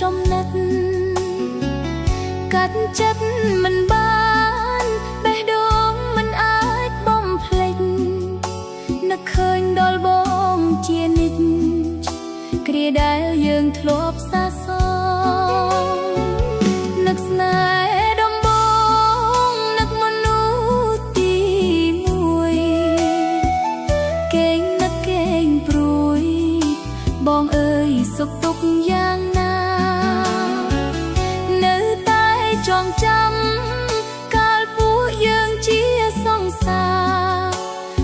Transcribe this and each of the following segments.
ចំណិតកាត់ចិត្តមិនបានបេះដូងមិនអាចបំភ្លេចនឹកឃើញដល់បងជានិច្ចគ្រាដែលយើងធ្លាប់សាសងនឹកស្នេហ៍ដំបងនឹកមនុស្សទីមួយគេងនឹកគេងព្រួយបងអើយសុខទុក្ខយ៉ាងណានៅតែចងចាំកាលពួកយើងជាសង្សា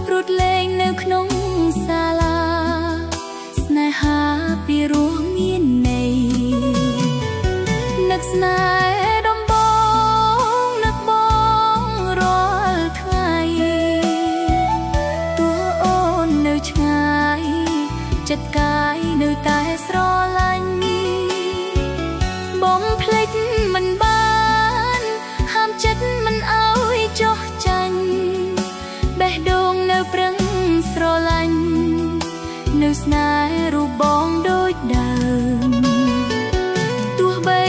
ររត់លេងនៅក្នុងសាលាស្នេហាពីរោះមានន័យនឹកស្នេហ៍ដំបងនឹកបងរាល់ថ្ងៃទោះអូននៅឆ្ងាយចិត្តកាយនៅតែស្រឡាញ់បំភ្លេចមិនបានហាមចិត្តមិនឲ្យចុះចាញ់បេះដូងនៅប្រឹងស្រឡាញ់នៅស្នេហ៍រូបបងដូចដើមទោះបី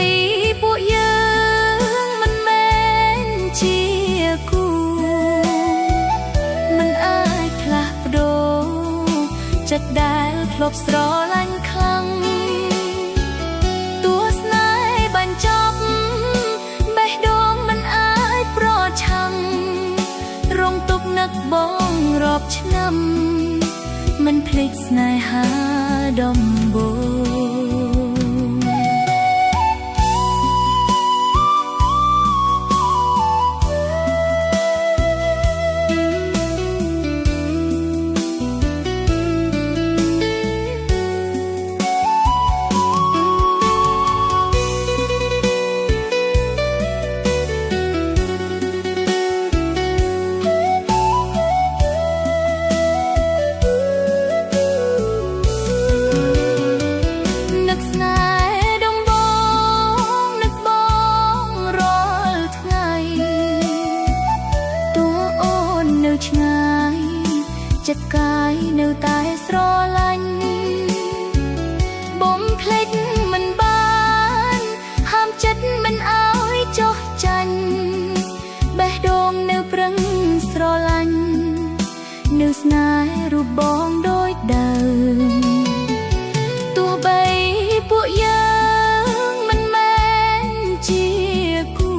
ពួកយើងមិនមែនជាគូមិនអាចផ្លាស់ប្ដូរចិត្តដែលធ្លាប់ស្រឡាញ់ខ្លាំងទោះស្នេហ៍បញ្ចប់បេះដូងមិនអាចប្រឆាំងរងទុក្ខនឹកបងរាប់ឆ្នាំមិនភ្លេចស្នេហាដំបូងឆ្ងាយចិត្តកាយនៅតែស្រឡាញ់បំភ្លេចមិនបានហាមចិត្តមិនឲ្យចុះចាញ់បេះដូងនៅប្រឹងស្រឡាញ់នៅស្នេហ៍រូបបងដូចដើមទោះបីពួកយើងមិនមែនជាគូ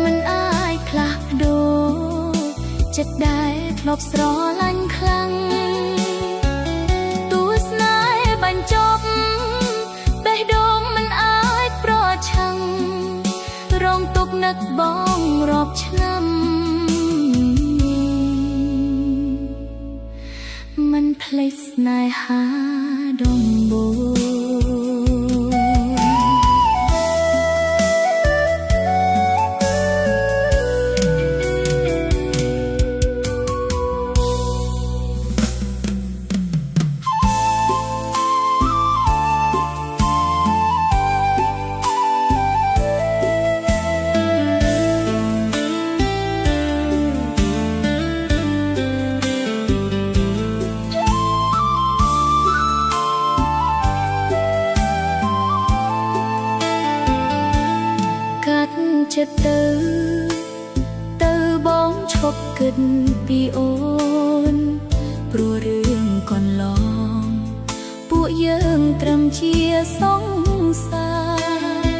មិនអាចផ្លាស់ប្ដូរចិត្តដែលធ្លាប់ស្រឡាញ់ខ្លាំងទោះស្នេហ៍បញ្ចប់បេះដូងមិនអាចប្រឆាំងរងទុក្ខនឹកបងរាប់ឆ្នាំមិនភ្លេចស្នេហាដំបូងចិត្តទៅបងឈប់គិតពីអូនព្រោះរឿងកន្លងពួកយើងត្រឹមជាសង្សារ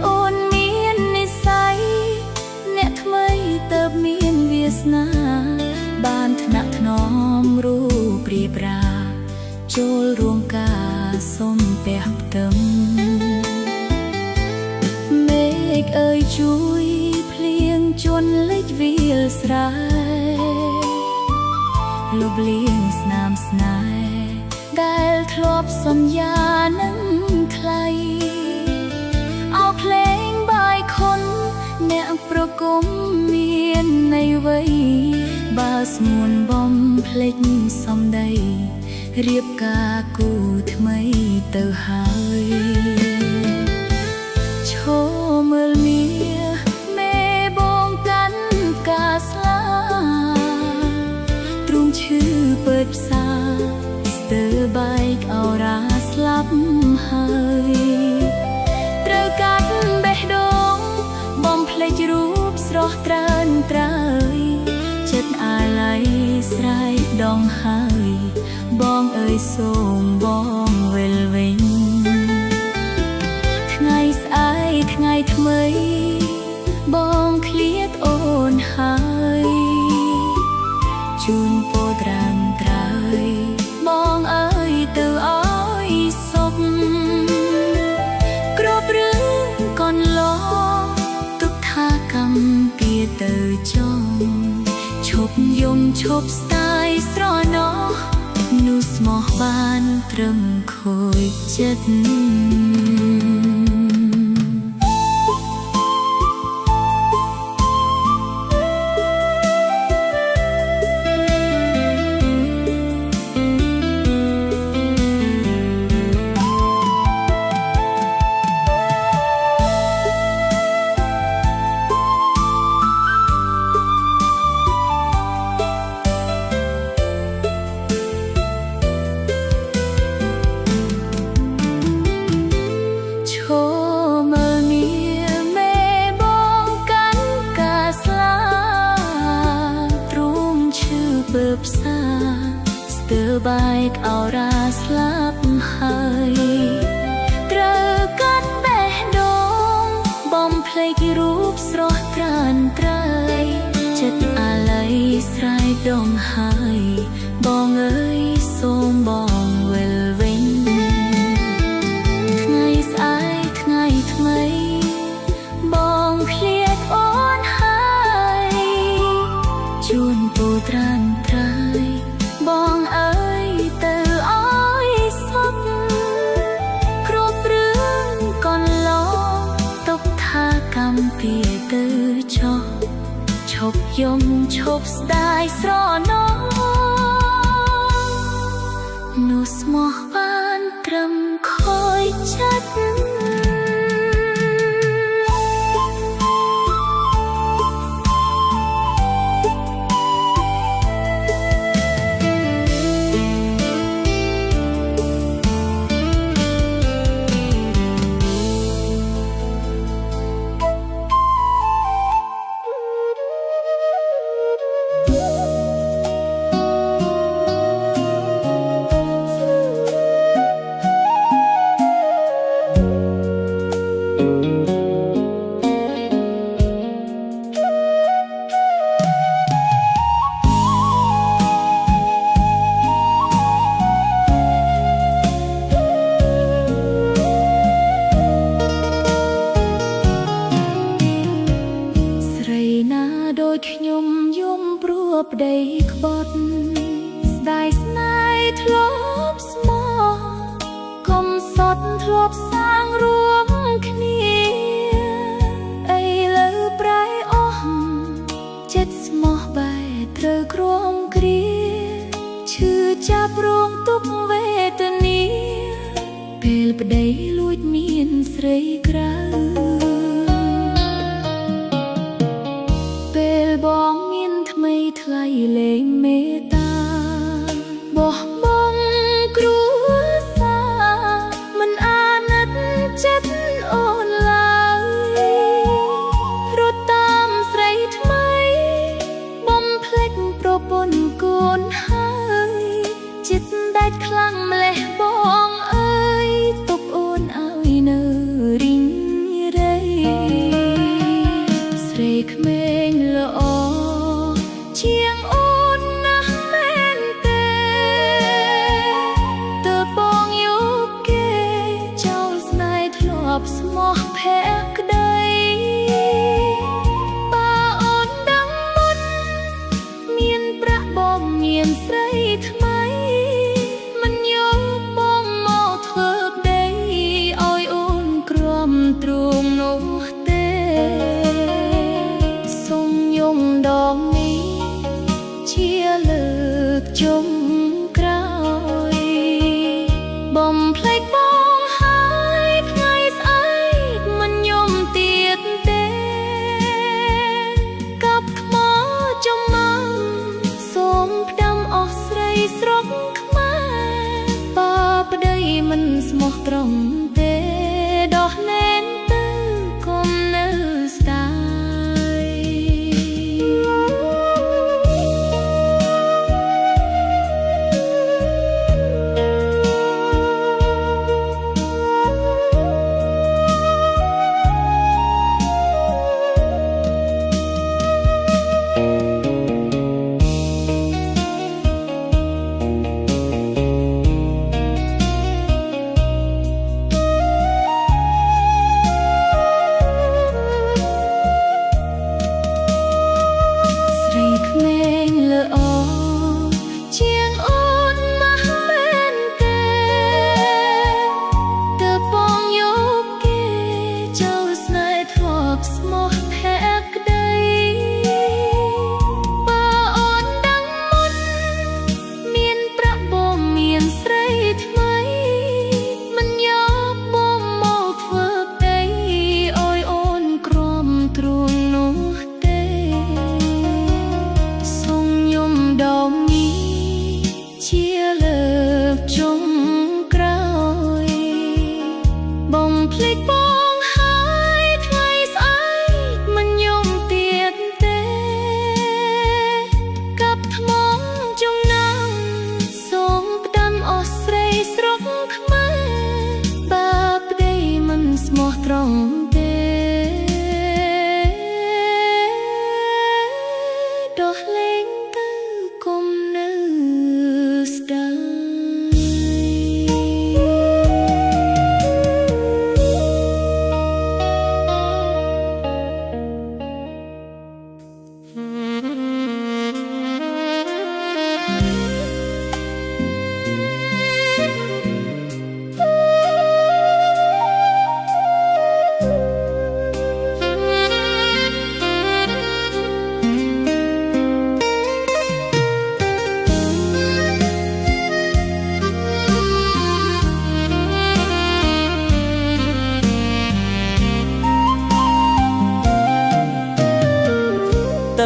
អូនមាននិស្ស័យអ្នកថ្មីទៅមានវាសនាបានថ្នាក់ថ្នមរូបព្រាប្រា ចូលរួមការសុំពះផ្ទឹមមេឃអើយជួយភ្លៀងជន់លិចវាលស្រែលុបលៀងស្នាមស្នេហ៍ដែលធ្លាប់សន្យានឹងថ្លៃអោភ្លេងបាយខុនអ្នកប្រគំមានន័យអ្វីបើស្ងួនបំភ្លេចសំដីរៀបការគូថ្មីទៅហើយឈរមើលមាមេបងកាន់ការស្លាទ្រូងឈឺពើផ្សាស្ទើបែកអរ៉ាស្លាប់ហើយ ស្រ័យដងហើយបងអើយសូមបងវិលវិញថ្ងៃស្អែកថ្ងៃថ្មីបងឃ្លាតអូនហើយជូនពរត្រាំត្រើយបងអើយទៅអើយសុខគ្រប់រឿងកន្លងទុកថាកម្មពៀទៅចង់ឈប់យំឈប់ស្ដាយស្រណោះនោះស្មោះបានត្រឹមខូចចិត្តស្ទើរបែកអរ៉ាស្លាប់ហើយត្រូវកាត់បេះដូងបំភ្លេចរូបស្រស់ត្រានត្រៃចិត្តអាល័យស្រ័យដងហើយបងអើយសូមបងវិលវិញថ្ងៃស្អែកថ្ងៃថ្មីបងឃ្លាតអូនហើយជូនពរត្រានត្រៃបងអើយទៅអើយសុខគ្រប់រឿងកន្លងទុកថាកម្មពៀទៅចោះឈប់យំឈប់ស្ដាយស្រណោះនោះស្មោះបានត្រឹមខូចចិត្តខ្ញុំយំព្រោះប្តីក្បត់ស្ដាយស្នេហ៍ធ្លាប់ស្មោះកុំសត់ធ្លាប់សាងរួមគ្នាអីលើប្រែអស់ចិត្តស្មោះបែរត្រូវក្រំគ្រាឈឺចាប់រងទុក្ខវេទនាពេលប្តីលួចមានស្រីក្រៅពេលបងមានថ្មីថ្លៃលែងមេត្តាបោះបង់គ្រួសារមិនអាណិតចិត្តអូនឡើយរត់តាមស្រីថ្មីបំភ្លេចប្រពន្ធកូនហើយចិត្តដាច់ខ្លាំងម្លេះបងអើយទុកអូនឲ្យនៅរីង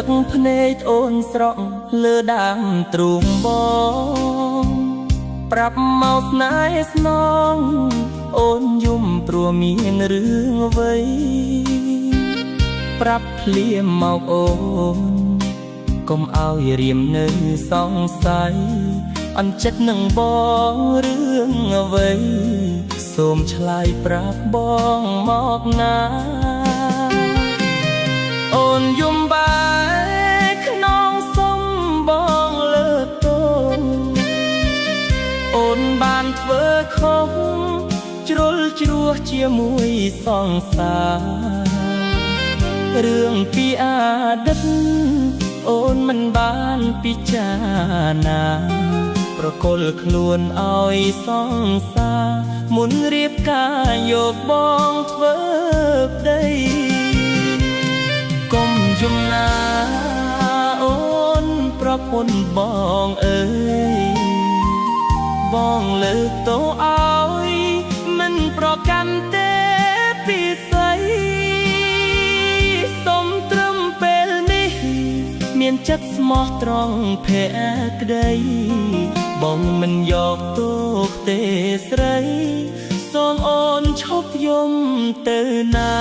ទឹកភ្នែកអូនស្រក់លើដើមទ្រូងបងប្រាប់មកស្នេហ៍ស្នងអូនយំព្រោះមានរឿងអ្វីប្រាប់ភ្លាមមកអូនកុំឲ្យរៀមនៅសង្ស័យអន់ចិត្តនឹងបងរឿងអ្វីសូមឆ្លើយប្រាប់បងមកណាអូនយំបែកខ្នងសុំបងលើកទងអូនបានធ្វើខុសជ្រុលជ្រោះជាមួយសង្សាររឿងពីអតីតអូនមិនបានពិចារណាប្រគល់ខ្លួនឲ្យសង្សារមុនរៀបការយកបងធ្វើប្តីកុំយំណាអូនប្រពន្ធបងអើយបងលើកទោសឲ្យមិនប្រកាន់ទេពីស្អីសុំត្រឹមពេលនេះមានចិត្តស្មោះត្រង់ភក្តីបងមិនយកទោសទេស្រីសូមអូនឈប់យំទៅណា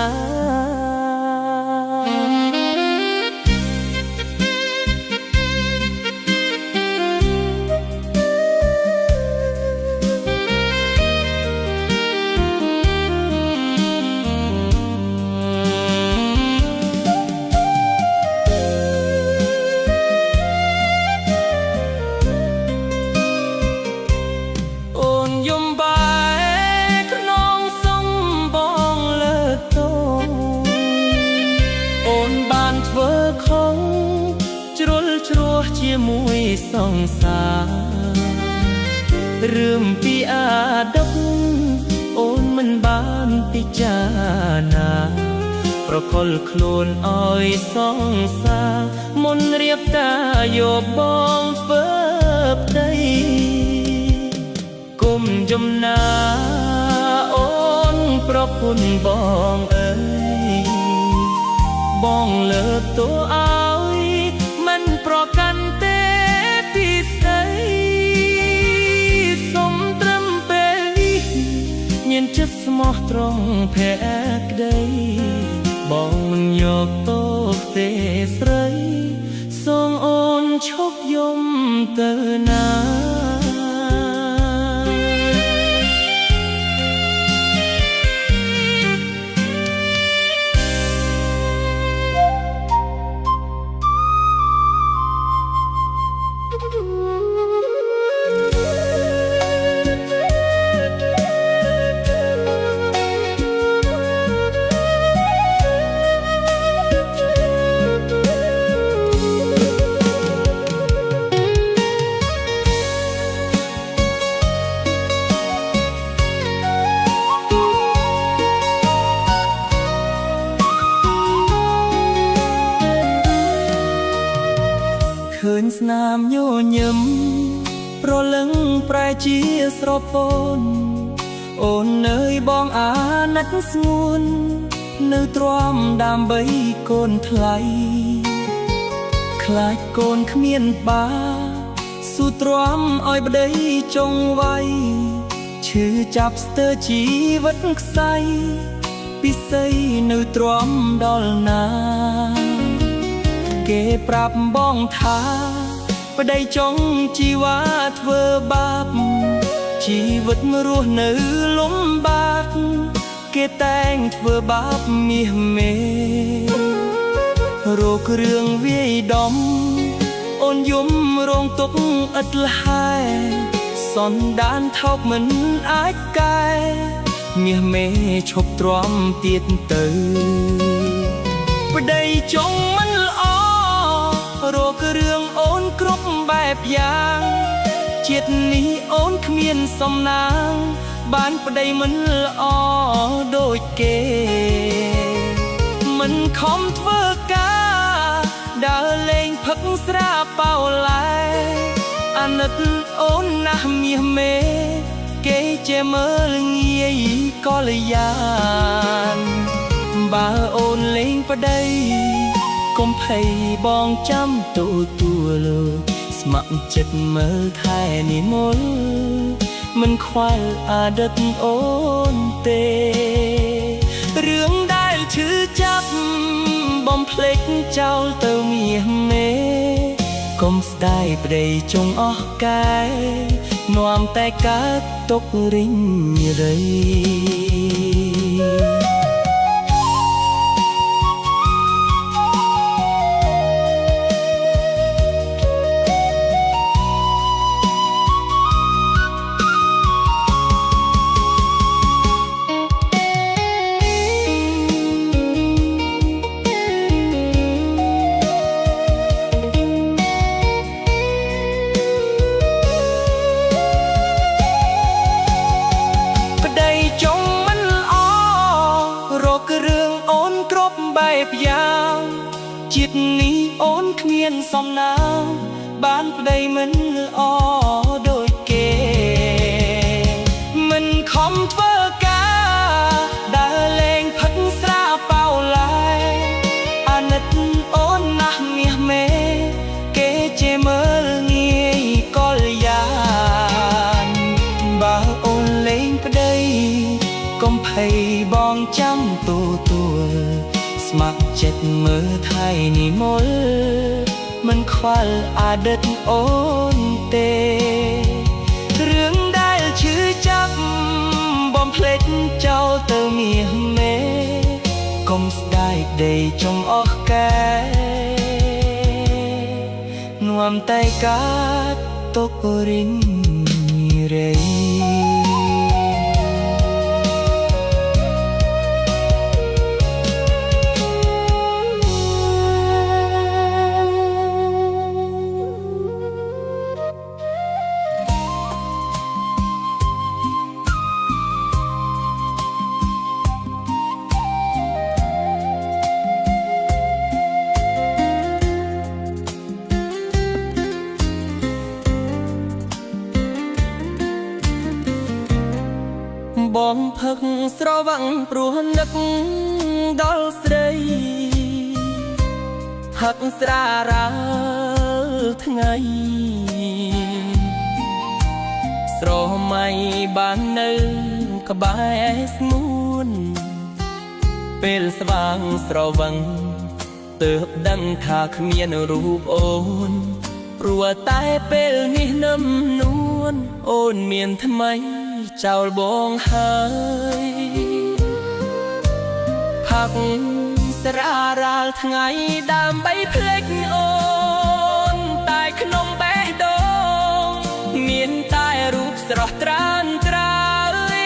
ជាមួយសង្សាររឿងពីអតីតអូនមិនបានពិចារណាប្រគល់ខ្លួនឲ្យសង្សារមុនរៀបការយកបងធ្វើប្តីគុំចំណាអូនប្រពន្ធបងអើយបងលើកទោសឲ្យមិនប្រកាន់ទេពីស្អីសុំត្រឹមពេលនេះមានចិត្តស្មោះត្រង់ភក្តីបងមិនយកទោសទេស្រីសូមអូនឈប់យំទៅណាឃើញស្នាមញញឹមប្រលឹងប្រែជាស្រពនអូននៅបងអាណិតស្ងួននៅទ្រាំដើម្បីកូនថ្លៃខ្លាចកូនគ្មានបាស៊ូទ្រាំឲ្យប្តីចុងវ័យឈឺចាប់ស្ទើរជីវិតខ្សែពិសីនៅទ្រាំដល់ណាគេប្រាប់បងថាប្តីចង់ជីវ៉ាធ្វើបាបជីវិតរស់នៅលំបាកគេតែងធ្វើបាបមាសមេរោគរឿងវាយដំអូនយំរងទុកឥតលហែសន្តានថោកមិនអាចកែមាសមេឈប់ទ្រាំទៀតទៅប្តីចង់មិនល្អរោគរឿងអូនគ្រប់បែបយ៉ាងជាតិនេះអូនគ្មានសំណាងបានប្តីមិនល្អដូចគេមិនខំធ្វើការដើរលេងផឹកស្រាប៉ៅឡែអាណិតអូនណាស់មាសមេគេជាមើលងាយកល្យានបើអូនលេងប្តី កុំភ័យបងចាំទទួលស្ម័គ្រចិត្តមើលថែនិមលមិនខ្វល់អតីតអូនទេរឿងដែលឈឺចាប់បំភ្លេចចោលទៅមាសមេកុំស្ដាយប្តីចុងអស់កាយនាំតែកើតទុករិញរៃយ៉ាងជាតិនេះអូនគ្មានសំណាងបានប្តីមិនល្អដូចគេមិនខំធ្វើការដើរលេងផឹកស្រាប៉ៅឡាយអាណិតអូនណាស់មាសមេគេជេរមើលងាយកលយ៉ាងបើអូនលេងប្តីកុំភ័យបងចាំទទួលស្ម័គ្រចិត្តមើលថែនិមលមិនខ្វល់អតីតអូនទេរឿងដែលឈឺចាប់បំភ្លេចចោលទៅមាសមេកុំស្ដាយប្តីចុងអស់កាយនាំតែកើតទុករិញរៃបងផឹកស្រវាំងព្រោះនឹកដល់ស្រីហឹកស្រារាល់ថ្ងៃស្រមៃបាននៅក្បែរស្ងួនពេលស្វាងស្រវឹងទើបដឹងថាគ្មានរូបអូនព្រោះតែពេលនេះនឹមនួនអូនមានថ្មីចោលបងហើយផឹកស្រារាល់ថ្ងៃដើម្បីភ្លេចអូនតែក្នុងបេះដូងមានតែរូបស្រស់ត្រានត្រើយ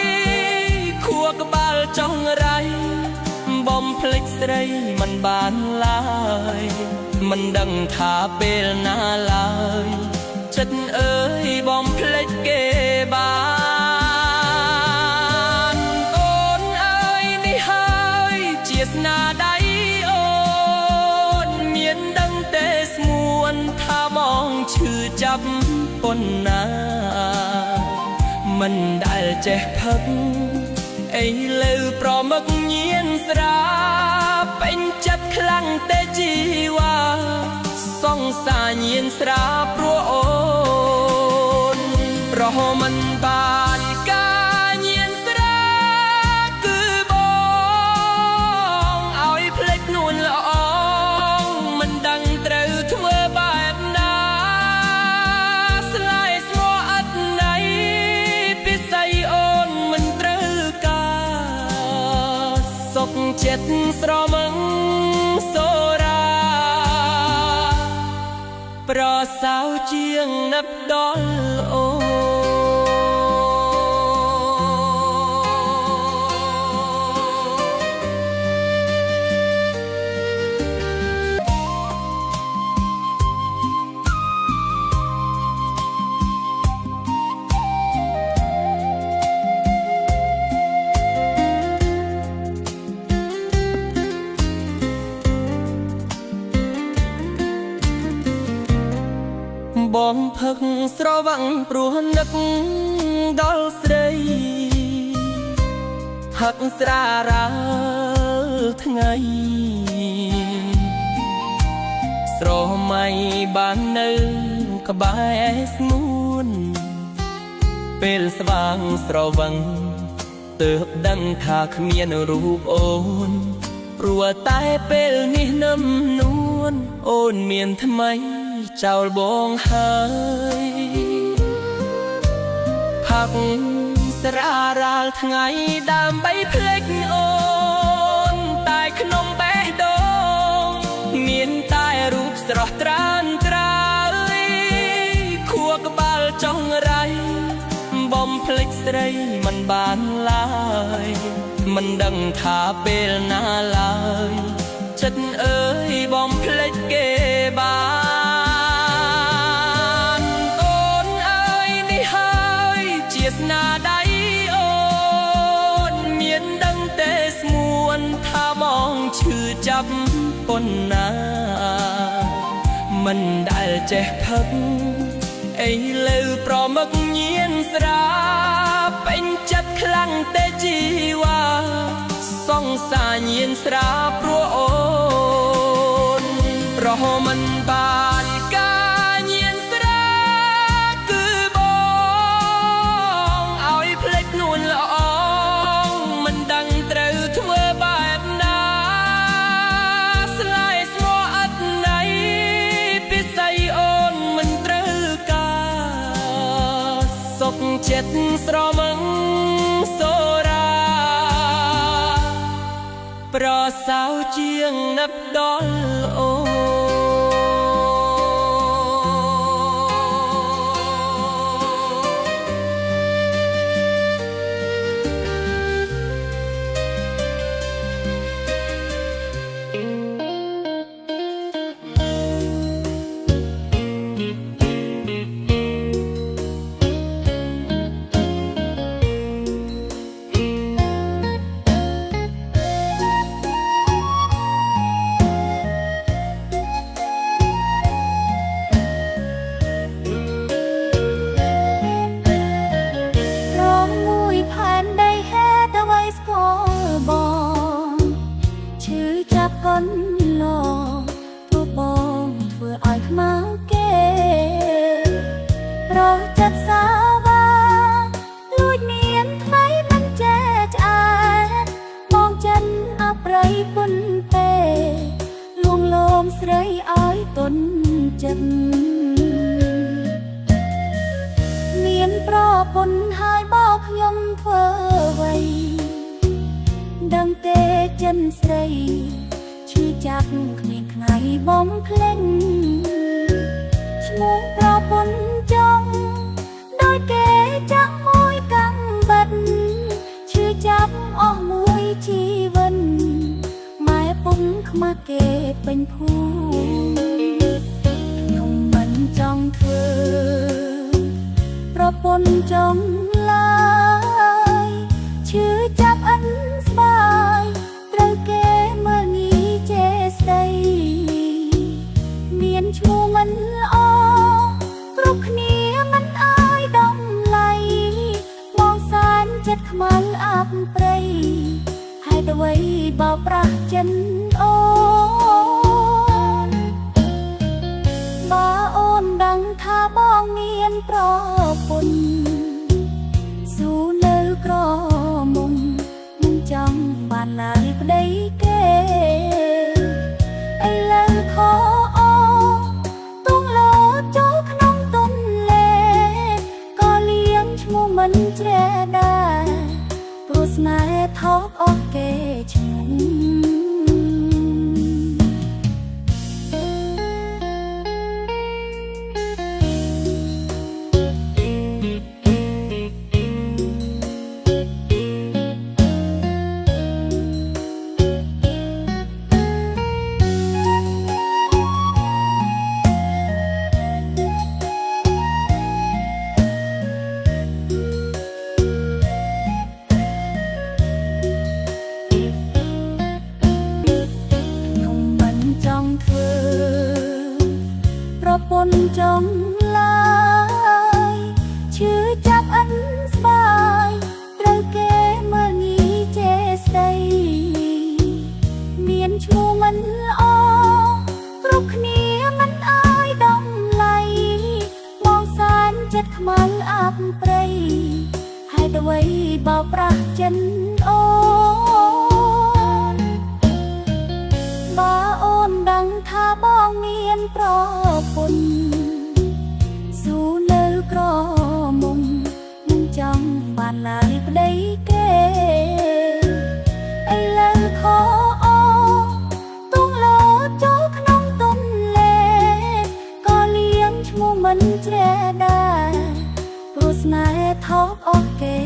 ខួរក្បាលចុងរៃបំភ្លេចស្រីមិនបានឡើយមិនដឹងថាពេលណាឡើយចិត្តអើយបំភ្លេចគេបានអូនអើយនេះហើយជាស្នាដៃអូនមានដឹងទេស្ងួនថាបងឈឺចាប់ប៉ុណ្ណាមិនដែលចេះផឹកអីលើប្រមឹកញៀនស្រាពេញចិត្តខ្លាំងទេជីវ៉ាសង្សារញៀនស្រាព្រោះអូនប្រហមិនបានការញៀនស្រាគឺបងឲ្យភ្លេចនួនល្អមិនដឹងត្រូវធ្វើបែបណាស្លាយស្មោះអត់ណៃពិស័យអូនមិនត្រូវការសុខចិត្តស្រមឹងសូរាប្រសើរជាងនឹកដល់អូនបងផឹកស្រវាំងព្រោះនឹកដល់ស្រីហឹកស្រារាល់ថ្ងៃ បាននៅក្បែរស្ងួនពេលស្វាងស្រវឹងទើបដឹងថាគ្មានរូបអូនព្រោះតែពេលនេះនឹមនួនអូនមានថ្មីចោលបងហើយផាក់ស្រារាលថ្ងៃដើម្បីភ្លេចអូនតែក្នុងបេះដូងមានតែរូបស្រស់ត្រានត្រើយខួរក្បាលចង់រៃបំភ្លេចស្រីមិនបានឡើយមិនដឹងថាពេលណាឡើយចិត្តអើយបំភ្លេចគេបានអូនអើយនេះហើយជាស្នាដៃអូនមានដឹងទេស្មួនថាបងឈឺចាប់ប៉ុណ្ណាមិនដែលចេះផឹកអីលើប្រមឹកញៀនស្រាពេញចិត្តខ្លាំងទេជីវ៉ាសង្សារញៀនស្រាព្រោះអូនប្រហមិនបានការញៀនស្រាគឺបងឲ្យភ្លេចនួនល្អមិនដឹងត្រូវធ្វើបែបណាស្លាយស្មោះអត់ណៃពិស័យអូនមិនត្រូវការសុខចិត្តស្រមឹងសូរាប្រសើរជាងនឹកដល់អូស្រីឲ្យទុនចិត្តមានប្រពន្ធហើយបោកខ្ញុំធ្វើអ្វីដឹងទេចិនស្រីឈឺចាប់គ្មានថ្ងៃបំភ្លេចឈ្មោះប្រពន្ធចង់ដោយគេចាក់មួយកំបិតឈឺចាប់អស់មួយជីវិតម៉ែពុំខ្មាស់គេពេញភូមិខ្ញុំមិនចង់ធ្វើប្រពន្ធចង់ឡើយឈឺចាប់អិនស្បាយត្រូវគេមើលងាយចេស្ដីមានឈ្មោះមិនល្អគ្រប់គ្នាមិនអើយដំឡៃមកសានចិត្តខ្មៅអាប់ព្រៃហើយអ្វីបោកប្រាស់ចិនអូនបើអូនដឹងថាបងមានប្រពន្ធស៊ូនៅក្រមុំមិនចង់បានឡើយប្តីគេឥឡូវខអូទុំលោចូលក្នុងទុនលេក៏លៀងឈ្មោះមិនជ្រះដែរព្រោះស្នេហ៍ថោកអស់គេឈ្មោះប្រពន្ធចង់ឡើយឈឺចាប់អិនស្បាយត្រូវគេមើលងាយចេស្ដីមានឈ្មោះមិនល្អគ្រប់គ្នាមិនអើយ ប់ព្រៃហើយទៅໄວបោកប្រាស់ចិនអូនបើអូនដឹងថាបងមានប្រពន្ធស៊ូនៅក្រមុំនឹងចង់បានឡើយប្តីគេឥឡូវខអូទុំលោចូលក្នុងទន្លេក៏លៀងឈ្មោះមិនជ្រះដែរព្រោះស្នេហ៍ថោកអស់គេ